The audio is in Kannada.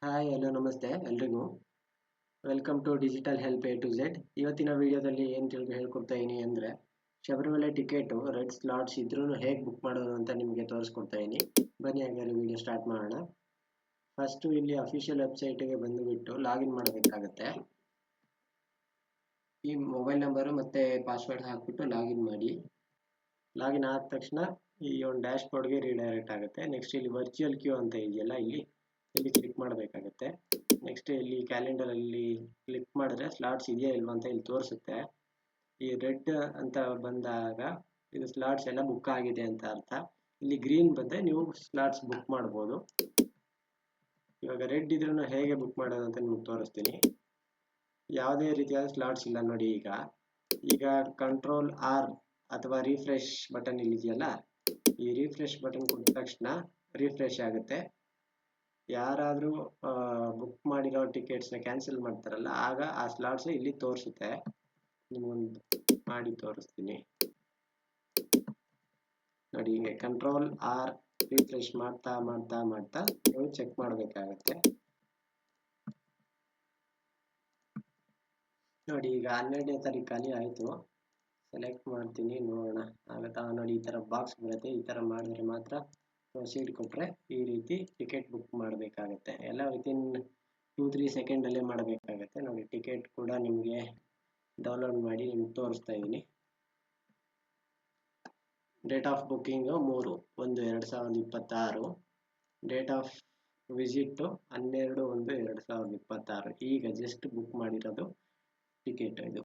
ಹಾಯ್ ಹಲೋ ನಮಸ್ತೆ ಎಲ್ರಿಗೂ. Welcome to digital help A to Z. ಇವತ್ತಿನ ವಿಡಿಯೋದಲ್ಲಿ ಏನು ಹೇಳ್ಕೊಡ್ತಾ ಇದೀನಿ ಅಂದರೆ ಶಬರಿಮಲೆ ಟಿಕೆಟು ರೆಡ್ ಸ್ಲಾಟ್ಸ್ ಇದ್ರೂ ಹೇಗೆ ಬುಕ್ ಮಾಡೋದು ಅಂತ ನಿಮಗೆ ತೋರಿಸ್ಕೊಡ್ತಾ ಇದೀನಿ. ಬನ್ನಿ ಹಾಗಾದ್ರೆ ವಿಡಿಯೋ ಸ್ಟಾರ್ಟ್ ಮಾಡೋಣ. ಫಸ್ಟು ಇಲ್ಲಿ ಅಫಿಷಿಯಲ್ ವೆಬ್ಸೈಟಿಗೆ ಬಂದುಬಿಟ್ಟು ಲಾಗಿನ್ ಮಾಡಬೇಕಾಗತ್ತೆ. ಈ ಮೊಬೈಲ್ ನಂಬರು ಮತ್ತು ಪಾಸ್ವರ್ಡ್ ಹಾಕ್ಬಿಟ್ಟು ಲಾಗಿನ್ ಮಾಡಿ. ಲಾಗಿನ್ ಆದ ತಕ್ಷಣ ಈ ಒಂದು ಡ್ಯಾಶ್ ಬೋರ್ಡ್ಗೆ ರೀಡೈರೆಕ್ಟ್ ಆಗುತ್ತೆ. ನೆಕ್ಸ್ಟ್ ಇಲ್ಲಿ ವರ್ಚುವಲ್ ಕ್ಯೂ ಅಂತ ಇದೆಯಲ್ಲ, ಇಲ್ಲಿ ಕ್ಲಿಕ್ ಮಾಡಬೇಕಾಗುತ್ತೆ. ನೆಕ್ಸ್ಟ್ ಇಲ್ಲಿ ಕ್ಯಾಲೆಂಡರಲ್ಲಿ ಕ್ಲಿಕ್ ಮಾಡಿದ್ರೆ ಸ್ಲಾಟ್ಸ್ ಇದೆಯಾ ಇಲ್ವಾ ಅಂತ ಇಲ್ಲಿ ತೋರಿಸುತ್ತೆ. ಈ ರೆಡ್ ಅಂತ ಬಂದಾಗ ಇದು ಸ್ಲಾಟ್ಸ್ ಎಲ್ಲ ಬುಕ್ ಆಗಿದೆ ಅಂತ ಅರ್ಥ. ಇಲ್ಲಿ ಗ್ರೀನ್ ಬಂದರೆ ನೀವು ಸ್ಲಾಟ್ಸ್ ಬುಕ್ ಮಾಡ್ಬೋದು. ಇವಾಗ ರೆಡ್ ಇದ್ರೂ ಹೇಗೆ ಬುಕ್ ಮಾಡೋದು ಅಂತ ನಿಮ್ಗೆ ತೋರಿಸ್ತೀನಿ. ಯಾವುದೇ ರೀತಿಯಾದ ಸ್ಲಾಟ್ಸ್ ಇಲ್ಲ ನೋಡಿ. ಈಗ ಕಂಟ್ರೋಲ್ ಆರ್ ಅಥವಾ ರಿಫ್ರೆಶ್ ಬಟನ್ ಇಲ್ಲಿದೆಯಲ್ಲ, ಈ ರಿಫ್ರೆಶ್ ಬಟನ್ ಕೊಟ್ಟ ತಕ್ಷಣ ರಿಫ್ರೆಶ್ ಆಗುತ್ತೆ. ಯಾರಾದರೂ ಬುಕ್ ಮಾಡಿರೋ ಟಿಕೆಟ್ಸ್ನ ಕ್ಯಾನ್ಸಲ್ ಮಾಡ್ತಾರಲ್ಲ, ಆಗ ಆ ಸ್ಲಾಟ್ಸ್ ಇಲ್ಲಿ ತೋರಿಸುತ್ತೆ. ನಿಮಗೊಂದು ಮಾಡಿ ತೋರಿಸ್ತೀನಿ ನೋಡಿ. ಹೀಗೆ ಕಂಟ್ರೋಲ್ ಆರ್ ರಿಫ್ರೆಶ್ ಮಾಡ್ತಾ ಮಾಡ್ತಾ ಮಾಡ್ತಾ ನೀವು ಚೆಕ್ ಮಾಡಬೇಕಾಗತ್ತೆ ನೋಡಿ. ಈಗ 12ನೇ ತಾರೀಕು ಖಾಲಿ ಆಯಿತು. ಸೆಲೆಕ್ಟ್ ಮಾಡ್ತೀನಿ, ನೋಡೋಣ ಆಗುತ್ತಾ ನೋಡಿ. ಈ ಥರ ಬಾಕ್ಸ್ ಬರುತ್ತೆ. ಈ ಥರ ಮಾಡಿದ್ರೆ ಮಾತ್ರ ಪ್ರೊಸೀಡ್ ಕೊಟ್ಟರೆ ಈ ರೀತಿ ಟಿಕೆಟ್ ಬುಕ್ ಮಾಡಬೇಕಾಗತ್ತೆ. ಎಲ್ಲ ವಿತಿನ್ 2-3 ಸೆಕೆಂಡಲ್ಲೇ ಮಾಡಬೇಕಾಗತ್ತೆ ನೋಡಿ. ಟಿಕೆಟ್ ಕೂಡ ನಿಮಗೆ ಡೌನ್ಲೋಡ್ ಮಾಡಿ ನಿಮ್ಗೆ ತೋರಿಸ್ತಾ ಇದ್ದೀನಿ. Date of booking 3/1/2026. Date of visit 12/1/2026. ಈಗ ಜಸ್ಟ್ ಬುಕ್ ಮಾಡಿರೋದು ಟಿಕೆಟ್ ಇದು.